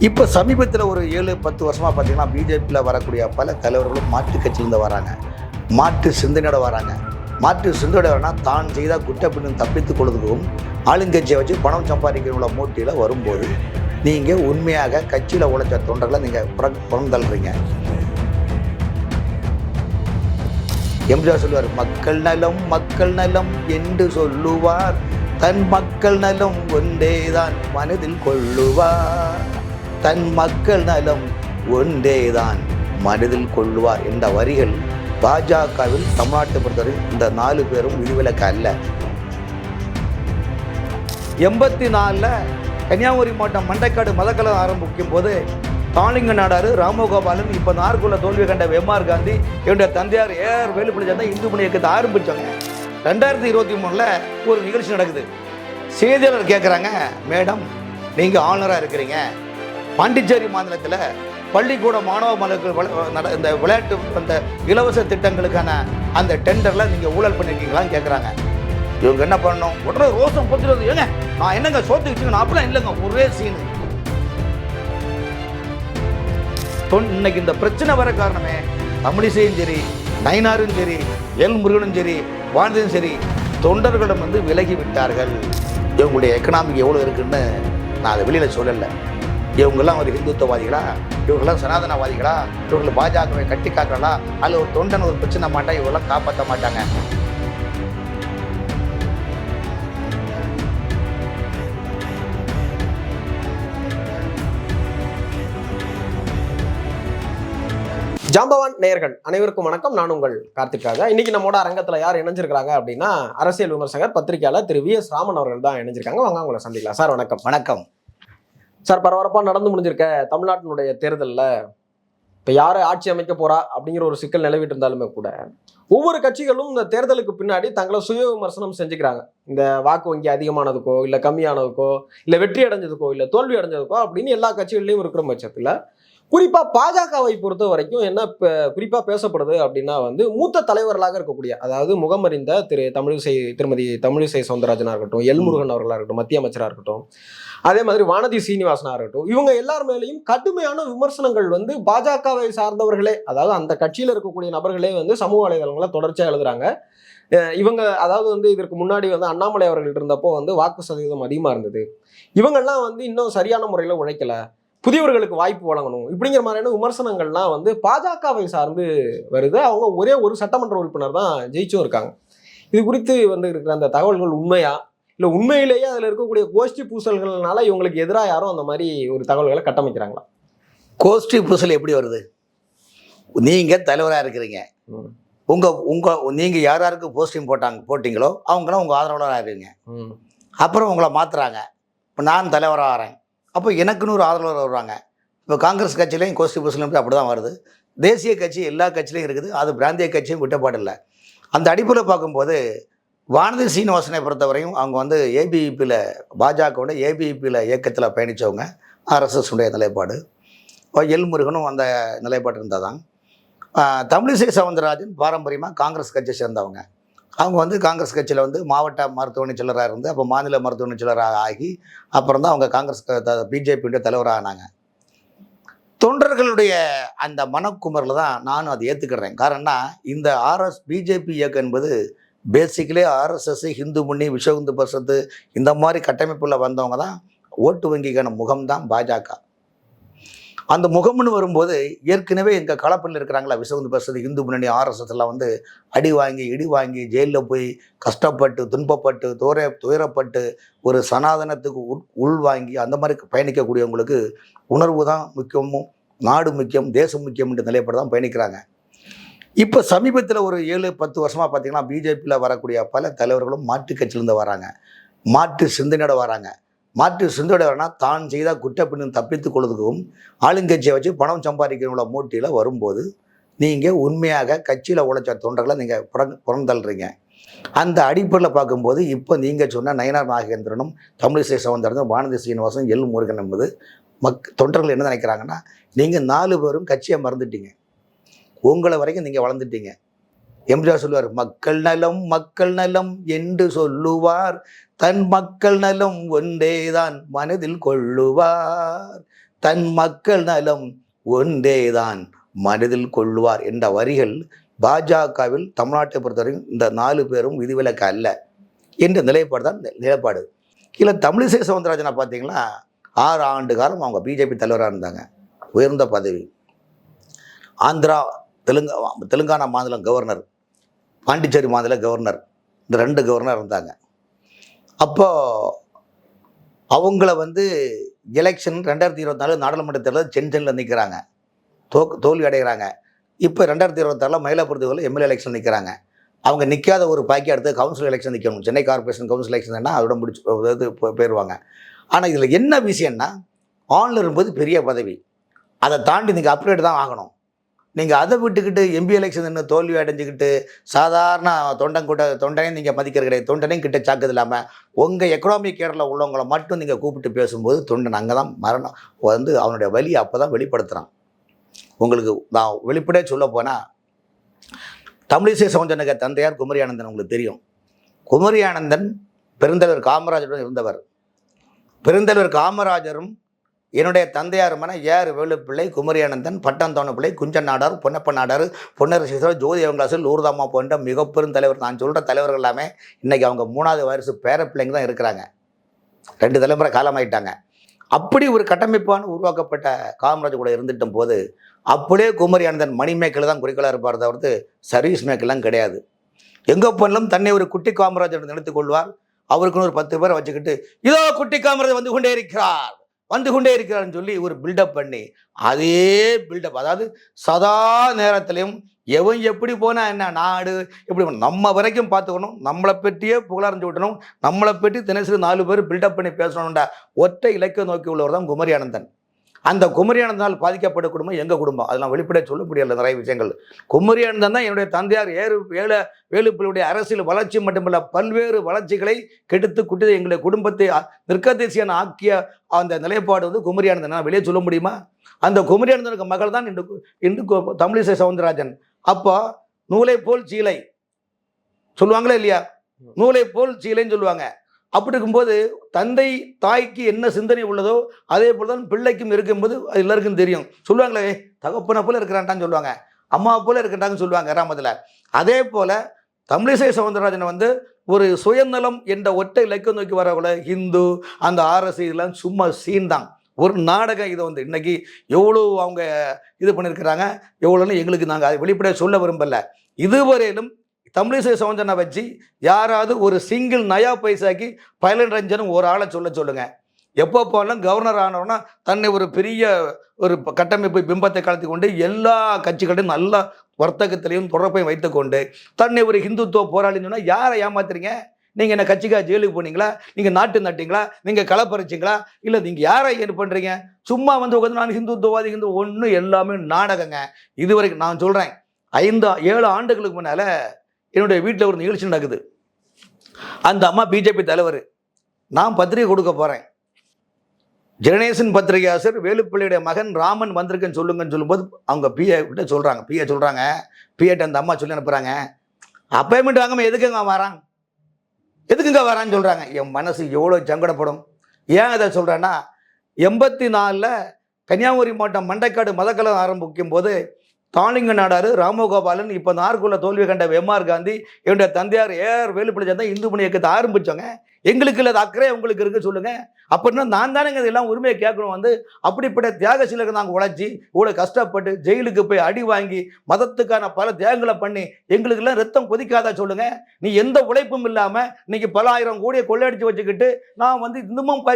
இப்போ சமீபத்தில் ஒரு 7-10 வருஷமாக பார்த்தீங்கன்னா பிஜேபியில் வரக்கூடிய பல தலைவர்களும் மாற்று கட்சியிலேருந்து வராங்க, மாற்று சிந்தனையோட வராங்க. மாற்று சிந்தனையோட வரனா தான் செய்தால் குற்றப்பின்னு தப்பித்துக் கொள்வதுக்கும் ஆளுங்கட்சியை வச்சு பணம் சம்பாதிக்கிற மூட்டியில் வரும்போது நீங்கள் உண்மையாக கட்சியில் உழைச்ச தொண்டர்களை நீங்கள் புறந்தள்ளுறீங்க. எம்ஜிஆர் சொல்லுவார், மக்கள் நலம் மக்கள் நலம் என்று சொல்லுவார், தன் மக்கள் நலம் ஒன்றேதான் மனதில் கொள்ளுவார், தன் மக்கள் நலம் ஒன்றேதான் மனதில் கொள்ளுவார் என்ற வரிகள் பாஜகவில் தமிழ்நாட்டை பொறுத்தவரை இந்த 4 பேரும் விதிவிலக்கு அல்ல. 84 கன்னியாகுமரி மாவட்டம் மண்டைக்காடு மதக்கலம் ஆரம்பிக்கும் போது தாளிங்க நாடாரு ராமகோபாலும் இப்போ நார்குல தோல்வி கண்ட எம்ஆர் காந்தி என்னுடைய தந்தையார் ஏஆர் வேலுப்பிள்ளை சேர்ந்த இந்து மணி இயக்கத்தை ஆரம்பித்தாங்க. 2023 ஒரு நிகழ்ச்சி நடக்குது. செய்தியாளர் கேட்குறாங்க, மேடம் நீங்கள் ஆளுநராக இருக்கிறீங்க, பாண்டிச்சேரி மாநிலத்தில் பள்ளிக்கூட மாணவ மாணவர்கள் இந்த விளையாட்டு அந்த இலவச திட்டங்களுக்கான அந்த டெண்டரில் நீங்கள் ஊழல் பண்ணியிருக்கீங்களான்னு கேட்குறாங்க. இவங்க என்ன பண்ணணும், உடனே ரோசம் பொத்துறது, ஏங்க நான் என்னங்க சோத்து வச்சுக்கணும் அப்படிலாம் இல்லைங்க, ஒரே சீனு. இன்னைக்கு இந்த பிரச்சனை வர காரணமே தமிழிசையும் சரி, நயினாரும் சரி, எல் முருகனும் சரி, வானதியும் சரி, தொண்டர்களிடம் விலகி விட்டார்கள். இவங்களுடைய எக்கனாமிக் எவ்வளோ இருக்குன்னு நான் அதை வெளியில் சொல்லலை. இவங்கெல்லாம் ஒரு ஹிந்துத்துவவாதிகளா, இவங்கெல்லாம் சனாதனவாதிகளா, இவங்களை பாஜகவை கட்டி காக்கிறா, அதில் ஒரு தொண்டன் ஒரு பிரச்சனை மாட்டா இவங்கெல்லாம் காப்பாற்ற மாட்டாங்க. ஜாம்பவான் நேயர்கள் அனைவருக்கும் வணக்கம். நான் உங்கள் கார்த்திக் ராஜா. இன்னைக்கு நம்மோட அரங்கத்துல யார் இணைஞ்சிருக்காங்க அப்படின்னா அரசியல் விமர்சகர் பத்திரிகையாளர் திரு வி.எஸ். ராமன் அவர்கள் தான் இணைஞ்சிருக்காங்க. வாங்க உங்களை சந்திக்கலாம். சார் வணக்கம். வணக்கம் சார். பரபரப்பா நடந்து முடிஞ்சிருக்க தமிழ்நாட்டினுடைய தேர்தலில் இப்போ யாரை ஆட்சி அமைக்க போறா அப்படிங்கிற ஒரு சிக்கல் நிலவிட்டு இருந்தாலுமே கூட ஒவ்வொரு கட்சிகளும் இந்த தேர்தலுக்கு பின்னாடி தங்களை சுய விமர்சனம் செஞ்சுக்கிறாங்க. இந்த வாக்கு வங்கி அதிகமானதுக்கோ இல்லை கம்மியானதுக்கோ இல்லை வெற்றி அடைஞ்சதுக்கோ இல்லை தோல்வி அடைஞ்சதுக்கோ அப்படின்னு எல்லா கட்சிகள்லையும் இருக்கிற பட்சத்தில் குறிப்பா பாஜகவை பொறுத்த வரைக்கும் என்ன குறிப்பா பேசப்படுது அப்படின்னா மூத்த தலைவர்களாக இருக்கக்கூடிய, அதாவது முகமறிந்த திருமதி தமிழிசை சவுந்தரராஜனா இருக்கட்டும், எல் முருகன் அவர்களாக இருக்கட்டும், மத்திய அமைச்சராக இருக்கட்டும், அதே மாதிரி வானதி சீனிவாசனா இருக்கட்டும், இவங்க எல்லார் மேலேயும் கடுமையான விமர்சனங்கள் பாஜகவை சார்ந்தவர்களே, அதாவது அந்த கட்சியில் இருக்கக்கூடிய நபர்களே சமூக வலைதளங்களை தொடர்ச்சியாக எழுதுறாங்க. இவங்க அதாவது இதற்கு முன்னாடி அண்ணாமலை அவர்கள் இருந்தப்போ வாக்கு சதவீதம் அதிகமா இருந்தது, இவங்கெல்லாம் இன்னும் சரியான முறையில் உழைக்கல, புதியவர்களுக்கு வாய்ப்பு வழங்கணும், இப்படிங்கிற மாதிரியான விமர்சனங்கள்லாம் பாஜகவை சார்ந்து வருது. அவங்க ஒரே ஒரு சட்டமன்ற உறுப்பினர் தான் ஜெயிச்சும் இருக்காங்க. இது குறித்து இருக்கிற அந்த தகவல்கள் உண்மையா இல்லை உண்மையிலேயே அதில் இருக்கக்கூடிய கோஷ்டி பூசல்கள்னால இவங்களுக்கு எதிராக யாரும் அந்த மாதிரி ஒரு தகவல்களை கட்டமைக்கிறாங்களா? கோஷ்டி பூசல் எப்படி வருது? நீங்கள் தலைவராக இருக்கிறீங்க, நீங்கள் யாருக்கு போஸ்டிங் போட்டிங்களோ அவங்களாம் உங்கள் ஆதரவாளராக இருக்கீங்க. அப்புறம் உங்களை மாற்றுறாங்க. இப்போ நான் தலைவராக ஆகிறேன், அப்போ எனக்குன்னு ஒரு ஆதரவாளர் வருவாங்க. இப்போ காங்கிரஸ் கட்சியிலையும் கோஷ்டி பூசல் அப்படி தான் வருது. தேசிய கட்சி எல்லா கட்சியிலையும் இருக்குது, அது பிராந்திய கட்சியும் விட்டப்பாடு இல்லை. அந்த அடிப்படையில் பார்க்கும்போது வானதி சீனிவாசனை பொறுத்தவரையும் அவங்க ஏபிவிபியில் பாஜகவோட ஏபிவிபியில் இயக்கத்தில் பயணித்தவங்க, RSS உடைய நிலைப்பாடு. எல் முருகனும் அந்த நிலைப்பாடு இருந்தால் தான். தமிழிசை சவுந்தரராஜன் பாரம்பரியமாக காங்கிரஸ் கட்சியை சேர்ந்தவங்க. அவங்க காங்கிரஸ் கட்சியில் மாவட்ட மருத்துவமனை செயலராக இருந்து அப்போ மாநில மருத்துவமனை செயலராக ஆகி அப்புறம் தான் அவங்க காங்கிரஸ் பிஜேபியுடைய தலைவராக ஆனாங்க. தொண்டர்களுடைய அந்த மனக்குமரில் தான் நானும் அதை ஏற்றுக்கிறேன். காரணம்னா இந்த பிஜேபி இயக்கம் என்பது பேசிக்கலி RSS, ஹிந்து முன்னணி, விஸ்வ இந்து பரிஷத்து இந்த மாதிரி கட்டமைப்பில் வந்தவங்க தான். ஓட்டு வங்கிக்கான முகம்தான் பாஜக. அந்த முகம்னு வரும்போது ஏற்கனவே எங்கள் களப்பணியில் இருக்கிறாங்களா விஸ்வ இந்து பரிஷத்து, ஹிந்து முன்னணி, RSS எல்லாம் அடி வாங்கி இடி வாங்கி ஜெயிலில் போய் கஷ்டப்பட்டு துன்பப்பட்டு துயரப்பட்டு ஒரு சனாதனத்துக்கு உள்வாங்கி அந்த மாதிரி பயணிக்கக்கூடியவங்களுக்கு உணர்வு தான் முக்கியமும், நாடு முக்கியம், தேசம் முக்கியம் என்ற நிலைப்பாடு தான் பயணிக்கிறாங்க. இப்போ சமீபத்தில் ஒரு 7-10 வருஷமாக பார்த்தீங்கன்னா பிஜேபியில் வரக்கூடிய பல தலைவர்களும் மாற்று கட்சியிலேருந்து வராங்க, மாற்று சிந்தனையோட வராங்க. மாற்று சிந்தனையோட வரனா தான் செய்தால் குற்றப்பின்னு தப்பித்துக் கொள்வதுக்கும் ஆளுங்கட்சியை வச்சு பணம் சம்பாதிக்கிற மூட்டியில் வரும்போது நீங்கள் உண்மையாக கட்சியில் உழைச்ச தொண்டர்களை நீங்கள் புறந்தள்ளுறீங்க. அந்த அடிப்படையில் பார்க்கும்போது இப்போ நீங்கள் சொன்ன நயினார் நாகேந்திரனும் தமிழிசை சவுந்தரனும் வானதி சீனிவாசனும் எல் முருகன் என்பது தொண்டர்கள் என்ன நினைக்கிறாங்கன்னா, நீங்கள் 4 பேரும் கட்சியை மறந்துட்டீங்க, உங்களை வரைக்கும் நீங்கள் வளர்ந்துட்டீங்க. எம்ஜிஆர் சொல்லுவார், மக்கள் நலம் மக்கள் நலம் என்று சொல்லுவார், தன் மக்கள் நலம் ஒன்றேதான் மனதில் கொள்ளுவார், தன் மக்கள் நலம் ஒன்றேதான் மனதில் கொள்வார் என்ற வரிகள் பாஜகவில் தமிழ்நாட்டை பொறுத்தவரைக்கும் இந்த 4 பேரும் விதிவிலக்கு அல்ல என்ற நிலைப்பாடு தான் நிலைப்பாடு. கீழே தமிழிசை சவுந்தரராஜனை பார்த்தீங்கன்னா 6 ஆண்டு காலம் அவங்க பிஜேபி தலைவராக இருந்தாங்க. உயர்ந்த பதவி. ஆந்திரா தெலுங்கானா மாநிலம் கவர்னர், பாண்டிச்சேரி மாநில கவர்னர், இந்த 2 கவர்னர் இருந்தாங்க. அப்போ அவங்கள எலெக்ஷன் 2024 நாடாளுமன்ற தேர்தல் சென்னையில் நிற்கிறாங்க, தோல்வி அடைகிறாங்க. இப்போ 2026 மயிலாப்பூர் எம்எல்ஏ எலெக்ஷன் நிற்கிறாங்க. அவங்க நிற்காத ஒரு பாக்கி அடுத்து கவுன்சில் எலெக்ஷன் நிற்கணும். சென்னை கார்பரேஷன் கவுன்சில் எலெக்ஷன்னா அதோட முடிச்சு போயிடுவாங்க. ஆனால் இதில் என்ன விஷயம்னா, ஆன்லைன் இருக்கும்போது பெரிய பதவி, அதை தாண்டி நீங்கள் அப்கிரேட் தான் ஆகணும். நீங்கள் அதை விட்டுக்கிட்டு எம்பி எலெக்ஷன் இன்னும் தோல்வி அடைஞ்சிக்கிட்டு சாதாரண தொண்டனையும் நீங்கள் மதிக்கிறது கிடையாது. தொண்டனையும் கிட்ட சாக்குது இல்லாமல் உங்கள் எக்கனாமிக் கேடரில் உள்ளவங்களை மட்டும் நீங்கள் கூப்பிட்டு பேசும்போது தொண்டன் அங்கே தான் மரணம் அவனுடைய வலியை அப்போ தான் வெளிப்படுத்துகிறான். உங்களுக்கு நான் வெளிப்படையாக சொல்ல போனால், தமிழிசை சவுந்தரராஜனுக்கு தந்தையார் குமரி ஆனந்தன் உங்களுக்கு தெரியும். குமரி ஆனந்தன் பெருந்தலைவர் காமராஜருடன் இருந்தவர். பெருந்தலைவர் காமராஜரும் என்னுடைய தந்தையாருமான ஏர் வேலுப்பிள்ளை, குமரி ஆனந்தன், பட்டந்தோண பிள்ளை, குஞ்சன் நாடார், பொன்னப்ப நாடார், பொன்னரசீஸ்வரர், ஜோதி அவங்காசல், லூர்தாமா போன்ற மிகப்பெரும் தலைவர். நான் சொல்கிற தலைவர்கள் எல்லாமே இன்றைக்கி அவங்க 3வது வாரிசு பேர பிள்ளைங்க தான் இருக்கிறாங்க. 2 தலைமுறை காலமாயிட்டாங்க. அப்படி ஒரு கட்டமைப்பான உருவாக்கப்பட்ட காமராஜர் கூட இருந்துட்ட போது அப்படியே குமரி ஆனந்தன் மணி மேக்கில் தான் குறிக்கோளாக இருப்பார், தவிர்த்து சர்வீஸ் மேக்கெல்லாம் கிடையாது. எங்கே போனாலும் தன்னை ஒரு குட்டி காமராஜர் நினைத்துக் கொள்வார். அவருக்குன்னு ஒரு 10 பேரை வச்சுக்கிட்டு இதோ குட்டி காமராஜர் வந்து கொண்டே இருக்கிறார்னு சொல்லி ஒரு பில்டப் பண்ணி, அதே பில்டப், அதாவது சதா நேரத்திலையும் எவன் எப்படி போனால் என்ன, நாடு எப்படி நம்ம வரைக்கும் பார்த்துக்கணும், நம்மளை பற்றியே புகழறிஞ்சு விட்டணும், நம்மளை பற்றி தினசரி 4 பேர் பில்டப் பண்ணி பேசணும்டா ஒற்றை இலக்கை நோக்கி உள்ளவர் தான் குமரி ஆனந்தன். அந்த குமரி ஆனந்தனால் பாதிக்கப்பட்ட குடும்பம் எங்கள் குடும்பம். அதெல்லாம் வெளிப்படையாக சொல்ல முடியல நிறைய விஷயங்கள். குமரி ஆனந்தன் தான் என்னுடைய தந்தையார் வேலுப்பிள்ளையுடைய அரசியல் வளர்ச்சி மட்டுமல்ல பல்வேறு வளர்ச்சிகளை கெடுத்து குட்டி எங்களுடைய குடும்பத்தை நிற்கதேசியான ஆக்கிய அந்த நிலைப்பாடு குமரி ஆனந்தன். நான் வெளியே சொல்ல முடியுமா? அந்த குமரி ஆனந்தனுக்கு மகள் தான் இன்று தமிழிசை சவுந்தரராஜன். அப்போ நூலை போல் சீலை சொல்லுவாங்களே இல்லையா, நூலை போல் சீலைன்னு சொல்லுவாங்க. அப்படி இருக்கும்போது தந்தை தாய்க்கு என்ன சிந்தனை உள்ளதோ அதே போல் தான் பிள்ளைக்கும் இருக்கும்போது அது எல்லாருக்கும் தெரியும். சொல்லுவாங்களே தகப்பனை போல இருக்கிறான்டான்னு சொல்லுவாங்க, அம்மா போல இருக்கிறாங்கன்னு சொல்லுவாங்க கிராமத்தில். அதே போல் தமிழிசை சவுந்தரராஜனை ஒரு சுயநலம் என்ற ஒற்றை இலக்கை நோக்கி வரக்குள்ள ஹிந்து அந்த RS இதெல்லாம் சும்மா சீன் தான், ஒரு நாடகம். இதை இன்னைக்கு எவ்வளோ அவங்க இது பண்ணியிருக்கிறாங்க, எவ்வளோன்னு எங்களுக்கு நாங்கள் அதை வெளிப்படையாக சொல்ல விரும்பலை. இதுவரையிலும் தமிழிசை சவுந்தரனை வச்சு யாராவது ஒரு சிங்கிள் நயா பைசாக்கி பைலட் ரஞ்சன் ஒரு ஆளை சொல்லுங்கள். எப்போ போனாலும் கவர்னர் ஆனவனா தன்னை ஒரு பெரிய ஒரு கட்டமைப்பு பிம்பத்தை கலத்தி கொண்டு எல்லா கட்சிகளையும் நல்ல வர்த்தகத்திலையும் தொடர்பையும் வைத்துக்கொண்டு தன்னை ஒரு ஹிந்துத்துவ போராளின்னு சொன்னால் யாரை ஏமாத்துறீங்க? நீங்கள் என்ன கட்சிக்காக ஜெயிலுக்கு போனீங்களா? நீங்கள் நாட்டு நட்டிங்களா? நீங்கள் களப்பறிச்சிங்களா? இல்லை நீங்கள் யாரை என்ன பண்ணுறீங்க? சும்மா உட்காந்து நான் ஹிந்துத்துவவாதி ஒன்றும் எல்லாமே நாடகங்க. இதுவரைக்கும் நான் சொல்கிறேன், 5-7 ஆண்டுகளுக்கு முன்னால் என்னுடைய வீட்டில் ஒரு நிகழ்ச்சி நடக்குது. அந்த அம்மா பிஜேபி தலைவர், நான் பத்திரிகை கொடுக்க போகிறேன். ஜெனரேஷன் பத்திரிகை ஆசிரியர் வேலுப்பிள்ளையுடைய மகன் ராமன் வந்திருக்குன்னு சொல்லுங்கன்னு சொல்லும்போது அவங்க பிஏ சொல்கிறாங்க. பிஏட்ட அந்த அம்மா சொல்லி அனுப்புகிறாங்க, அப்பாயின்மெண்ட் வாங்காமல் எதுக்குங்க வரான்னு சொல்கிறாங்க. என் மனசு எவ்வளோ சங்கடப்படும். ஏன் அதை சொல்கிறேன்னா, 84 கன்னியாகுமரி மாவட்டம் மண்டைக்காடு மதக்கலம் ஆரம்பிக்கும் போது தாளிங்க நாடாரு, ராமகோபாலன், இப்போ நார்குள்ள தோல்வி கண்ட எம்ஆர் காந்தி, என்னுடைய தந்தையார் ஏர் வேலுப்பிள்ளை தான் இந்து மணி இயக்கத்தை ஆரம்பித்தோங்க. எங்களுக்கு இல்லாத அக்கறை உங்களுக்கு இருக்கு சொல்லுங்கள். அப்படின்னா நான் தானேங்க இதெல்லாம் உரிமையை கேட்கணும். அப்படிப்பட்ட தியாகசீலர்கள் நாங்கள் உழைச்சி இவ்வளோ கஷ்டப்பட்டு ஜெயிலுக்கு போய் அடி வாங்கி மதத்துக்கான பல தியாகங்களை பண்ணி எங்களுக்கெல்லாம் ரத்தம் கொதிக்காதா சொல்லுங்கள்? நீ எந்த உழைப்பும் இல்லாமல் இன்னைக்கு பல ஆயிரம் கோடியை கொள்ளையடிச்சு வச்சுக்கிட்டு நான் இன்னமும்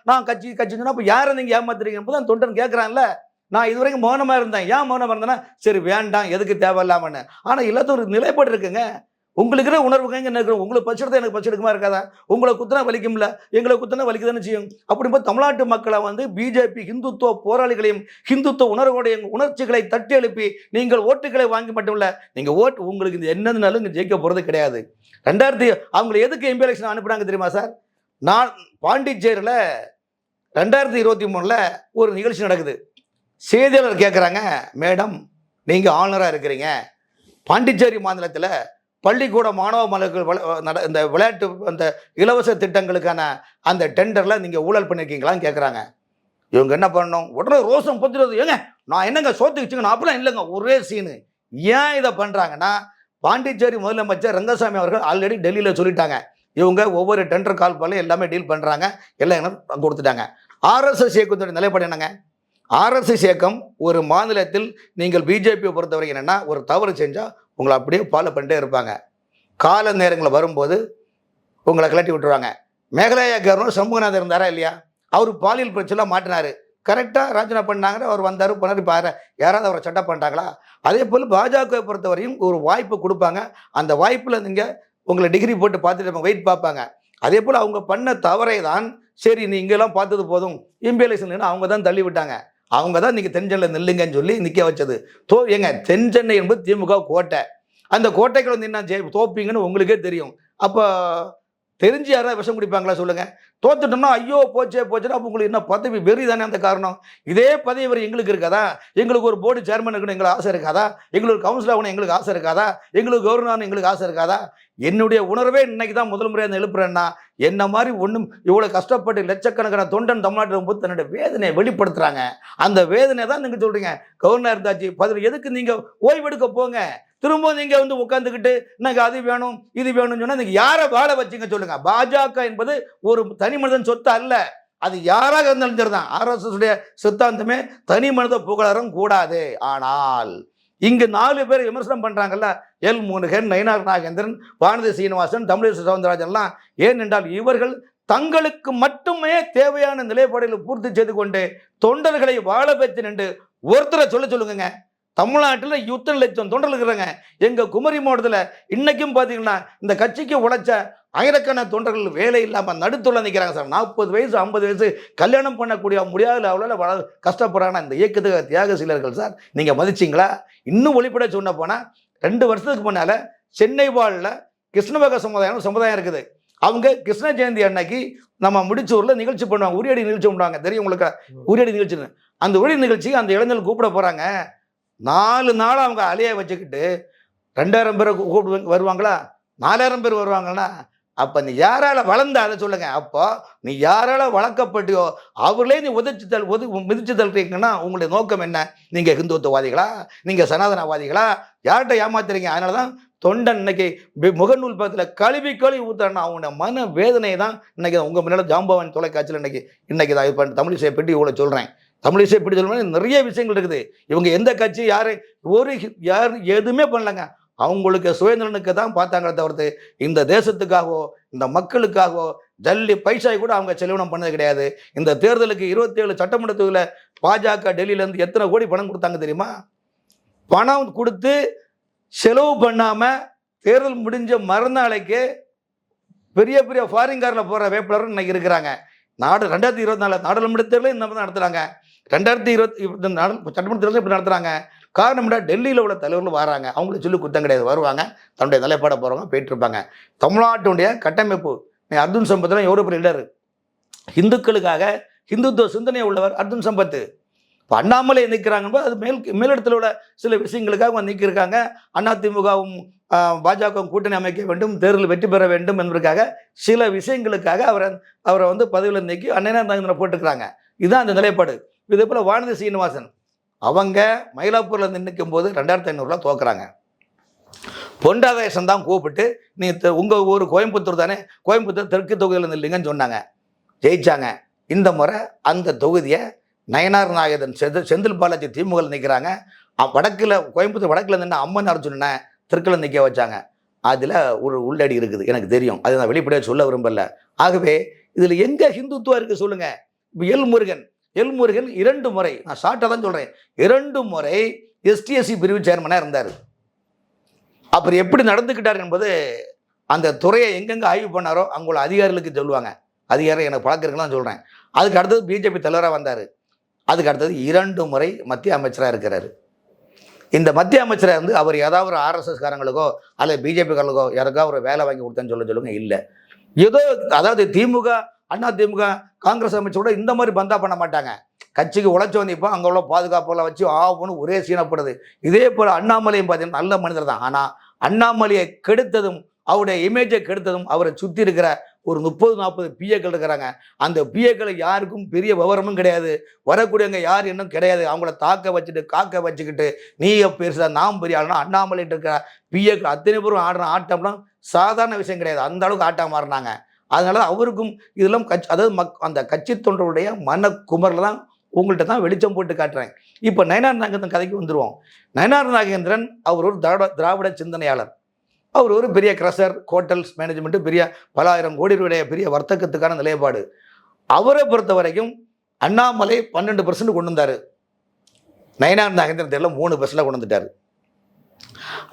நான் கட்சி சொன்னால் அப்போ யாரை நீங்கள் ஏமாத்துறீங்க தான் தொண்டன் கேட்குறான்ல. நான் இதுவரைக்கும் மௌனமாக இருந்தேன். ஏன் மௌனமாக இருந்தேன்னா, சரி வேண்டாம் எதுக்கு தேவையில்லாமன்னு. ஆனால் எல்லாத்தையும் ஒரு நிலைப்பாடு இருக்குங்க. உங்களுக்கு இருக்கிற உணர்வுங்க என்ன இருக்கிற உங்களுக்கு பச்செடுத்தா எனக்கு பச்செடுக்குமா இருக்காதா? உங்களை குத்தினா வலிக்கும்ல, எங்களை குத்தினா வலிக்குதானே செய்யும். அப்படிங்கும்போது தமிழ்நாட்டு மக்களை பிஜேபி ஹிந்துத்துவ போராளிகளையும் ஹிந்துத்துவ உணர்ச்சிகளை தட்டி எழுப்பி நீங்கள் ஓட்டுகளை வாங்கி மட்டும் இல்லை, நீங்கள் ஓட்டு உங்களுக்கு இந்த என்னதுனாலும் இங்கே ஜெயிக்க போகிறது கிடையாது. 2000 அவங்களை எதுக்கு எம்பி எலெக்ஷன் அனுப்புனாங்க தெரியுமா சார்? நான் பாண்டிச்சேரியில் 2023 ஒரு நிகழ்ச்சி நடக்குது. செய்தியாளர் கேட்குறாங்க, மேடம் நீங்கள் ஆளுநராக இருக்கிறீங்க, பாண்டிச்சேரி மாநிலத்தில் பள்ளிக்கூட மாணவ மாணவர்கள் இந்த விளையாட்டு அந்த இலவச திட்டங்களுக்கான அந்த டெண்டரில் நீங்கள் ஊழல் பண்ணியிருக்கீங்களான்னு கேட்குறாங்க. இவங்க என்ன பண்ணணும், உடனே ரோசம் பொத்துறது, ஏங்க நான் என்னங்க சோத்துக்கு வச்சுங்க, நான் அப்படிலாம் இல்லைங்க, ஒரே சீனு. ஏன் இதை பண்ணுறாங்கன்னா, பாண்டிச்சேரி முதலமைச்சர் ரங்கசாமி அவர்கள் ஆல்ரெடி டெல்லியில் சொல்லிட்டாங்க, இவங்க ஒவ்வொரு டெண்டர் கால் பண்ணி எல்லாமே டீல் பண்ணுறாங்க, எல்லாம் கொடுத்துட்டாங்க. ஆர்எஸ்எஸ் இயக்கத்துடைய நிலைப்பாடு என்னங்க? ஆர்எஸ்எஸ் இயக்கம் ஒரு மாநிலத்தில் நீங்கள் பிஜேபியை பொறுத்தவரை என்னென்னா, ஒரு தவறு செஞ்சால் உங்களை அப்படியே ஃபாலோ பண்ணிட்டே இருப்பாங்க. கால நேரங்களில் வரும்போது உங்களை கிளட்டி விட்டுருவாங்க. மேகாலயா கவர்னர் சண்முகநாதன் இருந்தாரா இல்லையா? அவர் பாலியல் பிரச்சனை மாட்டினார், கரெக்டாக ராஜினா பண்ணாங்க, அவர் வந்தார் பண்ணார். இப்போ யாராவது அவரை சட்டம் பண்ணிட்டாங்களா? அதே போல் பாஜகவை பொறுத்தவரையும் ஒரு வாய்ப்பு கொடுப்பாங்க. அந்த வாய்ப்பில் நீங்கள் உங்களை டிகிரி போட்டு பார்த்துட்டு வெயிட் பார்ப்பாங்க. அதே போல் அவங்க பண்ண தவறை தான், சரி நீங்களாம் பார்த்தது போதும் இம்பியலேஷன் அவங்க தான் தள்ளி விட்டாங்க. அவங்க தான் இன்றைக்கி தென்சென்னையில் நில்லுங்கன்னு சொல்லி நிற்க வச்சது. ஏங்க தென்சென்னை என்பது திமுக கோட்டை. அந்த கோட்டைக்குள்ள வந்து என்ன தோப்பீங்கன்னு உங்களுக்கே தெரியும். அப்போ தெரிஞ்சு யாராவது விஷம் குடிப்பாங்களா சொல்லுங்கள்? தோத்துட்டோம்னா ஐயோ போச்சே போச்சுன்னா அப்போ உங்களுக்கு என்ன பதவி வெறி தானே அந்த காரணம்? இதே பதவி வரை எங்களுக்கு இருக்காதா? எங்களுக்கு ஒரு போர்டு சேர்மன் இருக்கணும் எங்களுக்கு ஆசை இருக்காதா? எங்களுக்கு கவுன்சில் ஆகணும் எங்களுக்கு ஆசை இருக்காதா? எங்களுக்கு கவர்னர் எங்களுக்கு ஆசை இருக்காதா? என்னுடைய உணர்வே இன்னைக்கு தான் முதல் முறையாக எழுப்புறேன்னா, என்ன மாதிரி ஒன்றும் இவ்வளோ கஷ்டப்பட்டு லட்சக்கணக்கான தொண்டன் தமிழ்நாட்டில் போது தன்னுடைய வேதனையை வெளிப்படுத்துகிறாங்க. அந்த வேதனை தான் நீங்கள் சொல்கிறீங்க கவர்னர் இருந்தாச்சு பதில் எதுக்கு நீங்கள் ஓய்வெடுக்க போங்க, திரும்ப நீங்கள் வந்து உட்காந்துக்கிட்டு எனக்கு அது வேணும் இது வேணும்னு சொன்னால் நீங்கள் யாரை வாழ வச்சிங்க சொல்லுங்கள்? பாஜக என்பது ஒரு தனி மனிதன் சொத்து அல்ல, அது யாராக இருந்தாலும் சரிதான். ஆர்எஸ்எஸ் உடைய சித்தாந்தமே தனி மனித புகழரும் கூடாது. ஆனால் இங்கு 4 பேர் விமர்சனம் பண்ணுறாங்கல்ல, எல் முருகன், நயினார் நாகேந்திரன், வானதி சீனிவாசன், தமிழிசை சவுந்தரராஜன்லாம், ஏனென்றால் இவர்கள் தங்களுக்கு மட்டுமே தேவையான நிலைப்பாடுகளை பூர்த்தி செய்து கொண்டு தொண்டர்களை வாழ வைத்து நின்று ஒருத்தரை சொல்லுங்க. தமிழ்நாட்டில் 100 லட்சம் தொண்டர்கள் இருக்கிறாங்க. எங்கள் குமரி மாவட்டத்தில் இன்னைக்கும் பார்த்தீங்கன்னா இந்த கட்சிக்கு உழைச்ச ஆயிரக்கணக்கான தொண்டர்கள் வேலை இல்லாமல் நடுத்தொள்ள நிற்கிறாங்க சார். 40 வயசு 50 வயசு கல்யாணம் பண்ணக்கூடிய முடியாத அவ்வளோ கஷ்டப்படுறாங்கன்னா இந்த இயக்கத்துக்கு தியாகசீலர்கள் சார். நீங்கள் மதிச்சிங்களா? இன்னும் ஒளிப்பட சொன்ன போனால் 2 வருஷத்துக்கு முன்னால் சென்னை வாழ்ல கிருஷ்ணபக சமுதாயம் இருக்குது. அவங்க கிருஷ்ண ஜெயந்தி அன்னைக்கு நம்ம முடிச்சூரில் நிகழ்ச்சி பண்ணுவாங்க, உரியடி நிகழ்ச்சி பண்ணுவாங்க. தெரியும் உங்களுக்கு உரியடி நிகழ்ச்சின்னு? அந்த உரிய நிகழ்ச்சி அந்த இளைஞர்கள் கூப்பிட போகிறாங்க. 4 நாள் அவங்க அலைய வச்சுக்கிட்டு 2000 பேரை கூப்பிட்டு வருவாங்களா? 4000 பேர் வருவாங்களா? அப்போ நீ யாரால வளர்ந்த அதை சொல்லுங்க. அப்போ நீ யாரால வளர்க்கப்பட்டியோ அவர்களே நீ மிதிச்சு தள்ளுறீங்கன்னா உங்களுடைய நோக்கம் என்ன? நீங்கள் ஹிந்துத்துவவாதிகளா? நீங்கள் சனாதனவாதிகளா? யார்கிட்ட ஏமாத்துறீங்க? அதனால தான் தொண்டன் இன்னைக்கு முகநூல் பக்கத்தில் கழுவி ஊத்துறான்னா அவங்களோட மன வேதனையை தான் இன்னைக்கு உங்கள் முன்னாடி ஜாம்பவான் தொலைக்காட்சியில் இன்னைக்கு தான் இப்போ தமிழிசையை பற்றி இவ்வளோ சொல்கிறேன். தமிழிசை எப்படி சொல்லணும், நிறைய விஷயங்கள் இருக்குது. இவங்க எந்த கட்சி யார் எதுவுமே பண்ணலங்க. அவங்களுக்கு சுயநலனுக்கு தான் பார்த்தாங்களே தவிர்த்து இந்த தேசத்துக்காகவோ இந்த மக்களுக்காகவோ ஜல்லி பைசாய் கூட அவங்க செலவினம் பண்ணது கிடையாது. இந்த தேர்தலுக்கு 27 சட்டமன்ற தொகுதியில் பாஜக டெல்லியிலேருந்து எத்தனை கோடி பணம் கொடுத்தாங்க தெரியுமா? பணம் கொடுத்து செலவு பண்ணாமல் தேர்தல் முடிஞ்ச மறுநாளைக்கு பெரிய பெரிய ஃபாரின் காரில் போகிற வேட்பாளர்கள் இன்னைக்கு இருக்கிறாங்க. 2024 நாடாளுமன்ற தேர்தலும் இந்த மாதிரி தான் நடத்துகிறாங்க. 2020 சட்டமன்ற தேர்தலும் இப்படி நடத்துகிறாங்க. காரணம் என்ன? டெல்லியில் உள்ள தலைவர்கள் வராங்க, அவங்களுக்கு சொல்லி குத்தம் கிடையாது, வருவாங்க, தன்னுடைய நிலைப்பாட போகிறவங்க போயிட்டுருப்பாங்க. தமிழ்நாட்டுடைய கட்டமைப்பு அர்ஜுன் சம்பத்லாம் எவ்வளோ பெரிய லீடர், இந்துக்களுக்காக ஹிந்துத்துவ சிந்தனை உள்ளவர் அர்ஜுன் சம்பத். இப்போ அண்ணாமலை நிற்கிறாங்க, அது மேலிடத்தில் உள்ள சில விஷயங்களுக்காக நிற்கிறாங்க. அதிமுகவும் பாஜகவும் கூட்டணி அமைக்க வேண்டும், தேர்தலில் வெற்றி பெற வேண்டும் என்பதற்காக சில விஷயங்களுக்காக அவரை வந்து பதவியில் நீக்கி அண்ணா போட்டுக்கிறாங்க. இதுதான் அந்த நிலைப்பாடு. இதே போல் வானதி சீனிவாசன் அவங்க மயிலாப்பூரில் நிற்கும் போது 2500 தோக்குறாங்க. பொண்டாதேசன் தான் கூப்பிட்டு நீ உங்கள் ஊர் கோயம்புத்தூர் தானே, கோயம்புத்தூர் தெற்கு தொகுதியில் நில்லுங்கன்னு சொன்னாங்க, ஜெயிச்சாங்க. இந்த முறை அந்த தொகுதியை நயனார் நாகேந்திரன் செந்தில் பாலாஜி திமுக நிற்கிறாங்க. வடக்கில் கோயம்புத்தூர் வடக்கில் நின்று அம்மன் அர்ஜுனனை தெற்கில் நிற்க வச்சாங்க. அதில் ஒரு உள்ளடி இருக்குது எனக்கு தெரியும், அதை நான் வெளிப்படையாக சொல்ல விரும்பல. ஆகவே இதில் எங்கே ஹிந்துத்துவம் இருக்குது சொல்லுங்கள்? இப்போ எல் முருகன் 2 முறை, நான் ஷார்ட்டாக தான் சொல்கிறேன், 2 முறை எஸ்டிஎஸ்சி பிரிவு சேர்மனாக இருந்தார். அப்புறம் எப்படி நடந்துக்கிட்டார் என்பது அந்த துறையை எங்கெங்கே ஆய்வு பண்ணாரோ அங்குள்ள அதிகாரிகளுக்கு சொல்லுவாங்க. அதிகாரி எனக்கு பழக்கம் இருக்குன்னு சொல்கிறேன். அதுக்கு அடுத்தது பிஜேபி தலைவராக வந்தார். அதுக்கு அடுத்தது 2 முறை மத்திய அமைச்சராக இருக்கிறார். இந்த மத்திய அமைச்சராக இருந்து அவர் ஏதாவது ஒரு ஆர்எஸ்எஸ் காரங்களுக்கோ அல்லது பிஜேபிக்காரங்களுக்கோ யாருக்கா ஒரு வேலை வாங்கி கொடுத்தேன்னு சொல்லுங்க. இல்லை, ஏதோ அதாவது திமுக அதிமுக காங்கிரஸ் அமைச்சரோட இந்த மாதிரி பந்தா பண்ண மாட்டாங்க. கட்சிக்கு உழைச்சி வந்து இப்போ அங்கே உள்ள பாதுகாப்பெல்லாம் வச்சு ஆகும்னு ஒரே சீனப்படுது. இதே போல் அண்ணாமலையும் பார்த்தீங்கன்னா நல்ல மனிதர் தான். ஆனால் அண்ணாமலையை கெடுத்ததும் அவருடைய இமேஜை கெடுத்ததும் அவரை சுற்றி இருக்கிற ஒரு 30-40 பிஏக்கள் இருக்கிறாங்க. அந்த பிஏக்களை யாருக்கும் பெரிய விவரமும் கிடையாது. வரக்கூடியவங்க யார் இன்னும் கிடையாது. அவங்கள காக்க வச்சுக்கிட்டு நீ பெருசா நான் பெரிய ஆளுனா அண்ணாமலைட்டு இருக்கிற பிஏக்கள் அத்தனை பேரும் ஆடுற ஆட்டம்லாம் சாதாரண விஷயம் கிடையாது. அந்த அளவுக்கு ஆட்டம் மாறினாங்க. அதனால அவருக்கும் இதெல்லாம் அதாவது அந்த கட்சி தொண்டருடைய மனக்குமரில் தான் உங்கள்கிட்ட தான் வெளிச்சம் போட்டு காட்டுறேன். இப்போ நயனார் நாகேந்திரன் கதைக்கு வந்துடுவோம். நயனார் நாகேந்திரன் அவர் ஒரு திராவிட சிந்தனையாளர். அவர் ஒரு பெரிய கிரஷர், ஹோட்டல்ஸ் மேனேஜ்மெண்ட்டு, பெரிய பல ஆயிரம் கோடி ரூபாய பெரிய வர்த்தகத்துக்கான நிலைப்பாடு. அவரை பொறுத்த வரைக்கும் அண்ணாமலை 12% கொண்டு வந்தார். நயனார் நாகேந்திரன் தெரியல 3% கொண்டு வந்துட்டார்.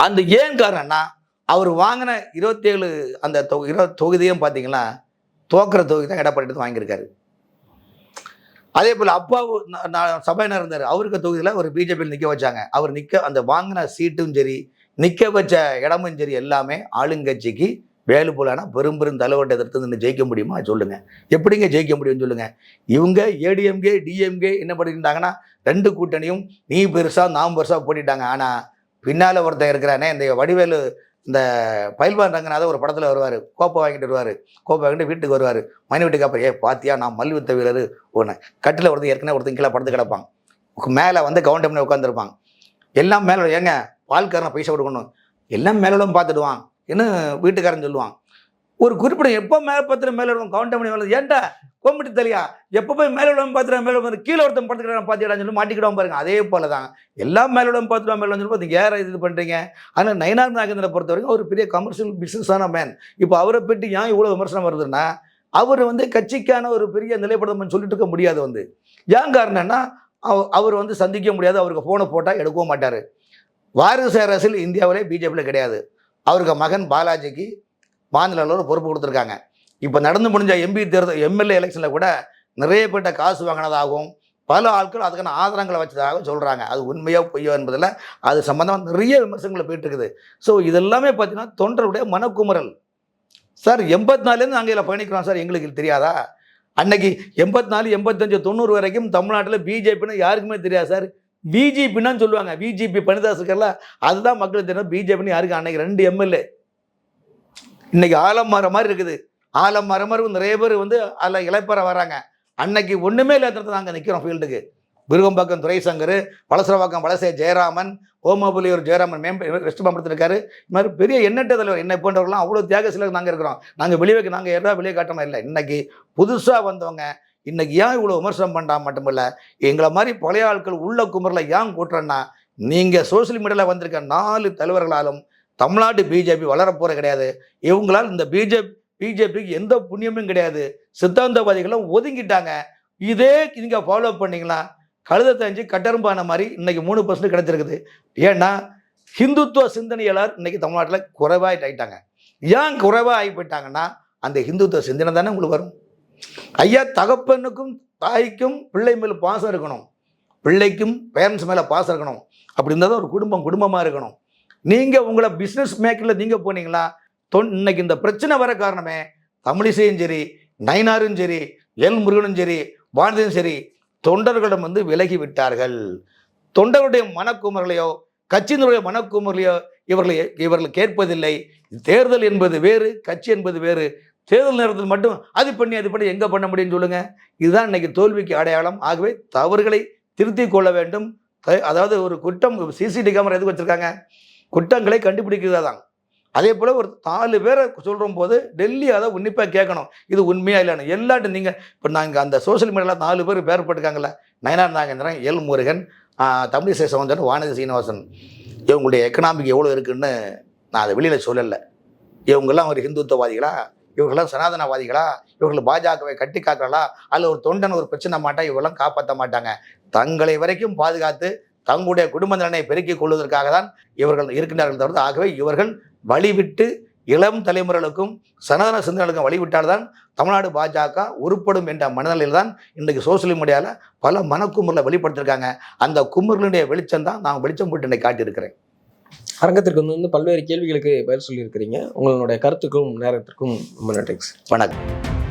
அந்த ஏன் காரணம்னா அவர் வாங்கின 27 அந்த தொகுதியும் பார்த்தீங்கன்னா தோக்கிற தொகுதி தான் எடப்பாடி வாங்கியிருக்காரு. அதே போல் அப்பாவு சபையினர் இருந்தார். அவருக்கு தொகுதியில் ஒரு பிஜேபியில் நிற்க வச்சாங்க. அவர் அந்த வாங்கின சீட்டும் சரி, நிற்க வச்ச இடமும் சரி, எல்லாமே ஆளுங்கட்சிக்கு வேலு போலானா பெரும் தலைவர்கிட்ட எதிர்த்து நின்று ஜெயிக்க முடியுமா சொல்லுங்க? எப்படிங்க ஜெயிக்க முடியும்னு சொல்லுங்க? இவங்க ஏடிஎம்கே டிஎம்கே என்ன பண்ணிட்டாங்கன்னா 2 கூட்டணியும் நீ பெருசா நான் பெருசா போட்டிட்டாங்க. ஆனால் பின்னால் ஒருத்தன் இருக்கிறானே இந்த வடிவேலு, இந்த பயில்வான் ரங்கநாதன் ஒரு படத்தில் வருவார், கோப்பை வாங்கிட்டு வருவார். கோப்பை வாங்கிட்டு வீட்டுக்கு வருவார். மணி வீட்டுக்கு அப்புறம் பாத்தியா நான் மல்யுத்த வீரர் ஒன்று கட்டில் ஒருத்தன் ஏற்கனவே ஒருத்தன் கீழே படுத்து கிடப்பாங்க. மேலே வந்து கவுண்டர் பண்ணி உட்காந்துருப்பாங்க. எல்லாம் மேலே ஏங்க பால்காரனை பைசா கொடுக்கணும் எல்லாம் மேலோட பார்த்துடுவான் என்ன வீட்டுக்காரன் சொல்லுவான். ஒரு குறிப்பிட்ட எப்போ மேலே பார்த்துட்டு மேலே கவுண்டர் பண்ணி வரது ஏன்டா கோம்பிட்டு தெரியா எப்போ போய் மேலோட பார்த்துட்டு மேலே வந்து கீழே ஒருத்தன் படுத்துக்கிறான் பார்த்துக்கிட்டான்னு சொல்லி மாட்டிக்கிடுவோம் பாருங்க. அதே போல தான் எல்லாம் மேலோட பார்த்துட்டு மேலே சொல்லி பார்த்து ஏற இது பண்ணுறீங்க. ஆனால் நயனார் நாகேந்திரனை பொறுத்த வரைக்கும் அவர் பெரிய கமர்ஷியல் பிஸ்னஸான மேன். இப்போ அவரை பற்றி ஏன் இவ்வளோ விமர்சனம் வருதுன்னா அவர் வந்து கட்சிக்கான ஒரு பெரிய நிலைப்படம் சொல்லிட்டு இருக்க முடியாது. வந்து ஏன் காரணம்னா அவர் வந்து சந்திக்க முடியாது. அவருக்கு ஃபோனை போட்டால் எடுக்கவும் மாட்டார். வாரிசு அரசியல் இந்தியாவிலே பிஜேபியில் கிடையாது. அவருக்கு மகன் பாலாஜிக்கு மாநில அளவில் பொறுப்பு கொடுத்துருக்காங்க. இப்போ நடந்து முடிஞ்ச எம்எல்ஏ எலெக்ஷனில் கூட நிறைய பேர்ட்ட காசு வாங்கினதாகவும் பல ஆட்கள் அதுக்கான ஆதாரங்களை வச்சதாக சொல்கிறாங்க. அது உண்மையோ பொய்யோ என்பதில் அது சம்மந்தமாக நிறைய விமர்சனங்களை போயிட்டு இருக்குது. ஸோ இதெல்லாமே பார்த்தீங்கன்னா தொண்டருடைய மனக்குமுறல். சார் 84லேருந்து நாங்கள் இதில் பயணிக்கிறோம் சார், எங்களுக்கு தெரியாதா? அன்னைக்கு 84, 85, 90 வரைக்கும் தமிழ்நாட்டில் பிஜேபின்னு யாருக்குமே தெரியாது சார். பிஜேபின்னு சொல்லுவாங்க. பிஜேபி பணிதாசுக்கர்ல அதுதான் மக்களுக்கு தெரியும். பிஜேபின்னு யாருக்கு அன்னைக்கு 2 எம்எல்ஏ. இன்னைக்கு ஆலம் மாற மாதிரி இருக்குது. ஆலம் மாற மாதிரி நிறைய பேர் வந்து அதில் இளைப்பற வராங்க. அன்னைக்கு ஒன்றுமே இல்லாத நாங்கள் நிற்கிறோம் ஃபீல்டுக்கு. விருகம்பாக்கம் துரைசங்கர், பலசரவாக்கம் வலசை ஜெயராமன், ஓமபுலியூர் ஜெயராமன் ரெஸ்ட் பம்படுத்திருக்காரு. இது மாதிரி பெரிய எண்ணற்ற தலைவர் என்னை போன்றவர்கள்லாம் அவ்வளோ தியாகசிலர் நாங்கள் இருக்கிறோம். நாங்கள் எதாவது வெளியே காட்டணும் இல்லை. இன்னைக்கு புதுசாக வந்தவங்க இன்னைக்கு ஏன் இவ்வளோ விமர்சனம் பண்ணா மட்டுமில்ல, எங்களை மாதிரி பழைய ஆட்கள் உள்ள குமரில் ஏன் கூட்டுறேன்னா நீங்கள் சோசியல் மீடியாவில் வந்திருக்க 4 தலைவர்களாலும் தமிழ்நாட்டு பிஜேபி வளரப்போகிற கிடையாது. இவங்களால் இந்த பிஜேபிக்கு எந்த புண்ணியமும் கிடையாது. சித்தாந்தவாதிகளும் ஒதுங்கிட்டாங்க. இதே நீங்கள் ஃபாலோ பண்ணிங்களா கழுதை தஞ்சு கட்டரும்பான மாதிரி இன்னைக்கு 3% கிடைச்சிருக்குது. ஏன்னா ஹிந்துத்துவ சிந்தனையாளர் இன்னைக்கு தமிழ்நாட்டில் குறைவாயிட்டாங்க. ஏன் குறைவாக ஆகி போயிட்டாங்கன்னா அந்த ஹிந்துத்துவ சிந்தனை தானே உங்களுக்கு வரும். ஐயா, தகப்பனுக்கும் தாய்க்கும் பிள்ளை மேலே பாசம் இருக்கணும், பிள்ளைக்கும் பேரண்ட்ஸ் மேலே பாசம் இருக்கணும். அப்படி இருந்தால் தான் ஒரு குடும்பமாக இருக்கணும். நீங்கள் உங்களை பிஸ்னஸ் மேக்கில் நீங்கள் போனீங்களா இன்னைக்கு இந்த பிரச்சனை வர காரணமே தமிழிசையும் சரி, நயினாரும் சரி, எல் முருகனும் சரி, பாரதியும் சரி தொண்டர்களிடம் வந்து விலகி விட்டார்கள். தொண்டர்களுடைய மனக்குமரலையோ கட்சியினுடைய மனக்குமரலையோ இவர்கள் கேட்பதில்லை. தேர்தல் என்பது வேறு, கட்சி என்பது வேறு. தேர்தல் நேரத்தில் மட்டும் அது பண்ணி எங்கே பண்ண முடியும்னு சொல்லுங்க. இதுதான் இன்னைக்கு தோல்விக்கு அடையாளம். ஆகவே தவறுகளை திருத்திக் கொள்ள வேண்டும். அதாவது ஒரு குற்றம் சிசிடிவி கேமரா எதுக்கு வச்சுருக்காங்க? குற்றங்களை கண்டுபிடிக்கிறதா தான். அதே போல் ஒரு 4 பேரை சொல்கிற போது டெல்லி அதை உன்னிப்பாக கேட்கணும், இது உண்மையாக இல்லைன்னு. எல்லாட்டும் நீங்கள் இப்போ நாங்கள் அந்த சோசியல் மீடியாவில் 4 பேர் போட்டுருக்காங்கல்ல, நயனார் நாகேந்திரன், எல் முருகன், தமிழிசை சவுந்தரன், வானதி சீனிவாசன், இவங்களுடைய எக்கனாமிக் எவ்வளோ இருக்குன்னு நான் அதை வெளியில் சொல்லலை. இவங்கெல்லாம் ஒரு ஹிந்துத்துவவாதிகளா? இவர்களெல்லாம் சனாதனவாதிகளா? இவர்கள் பாஜகவை கட்டி காக்கிறா? அதில் ஒரு தொண்டன் ஒரு பிரச்சனை மாட்டா இவரெல்லாம் காப்பாற்ற மாட்டாங்க. தங்களை வரைக்கும் பாதுகாத்து தங்களுடைய குடும்ப நலனை பெருக்கிக் கொள்வதற்காக தான் இவர்கள் இருக்கின்றார்கள் தவிர, ஆகவே இவர்கள் வழிவிட்டு இளம் தலைமுறைகளுக்கும் சனாதன சிந்தனைகளுக்கும் வழிவிட்டால்தான் தமிழ்நாடு பாஜக உருப்படும் என்ற மனநிலையில் தான் இன்றைக்கு சோசியல் மீடியாவில் பல மனக்குமுறலை வெளிப்படுத்திருக்காங்க. அந்த குமுறலுடைய வெளிச்சம் தான் நான் வெளிச்சம் போட்டு இன்னைக்கு காட்டியிருக்கிறேன். அரங்கத்திற்கு வந்து பல்வேறு கேள்விகளுக்கு பதில் சொல்லியிருக்கிறீங்க. உங்களுடைய கருத்துக்கும் நேரத்திற்கும் ரொம்ப நன்றி. வணக்கம்.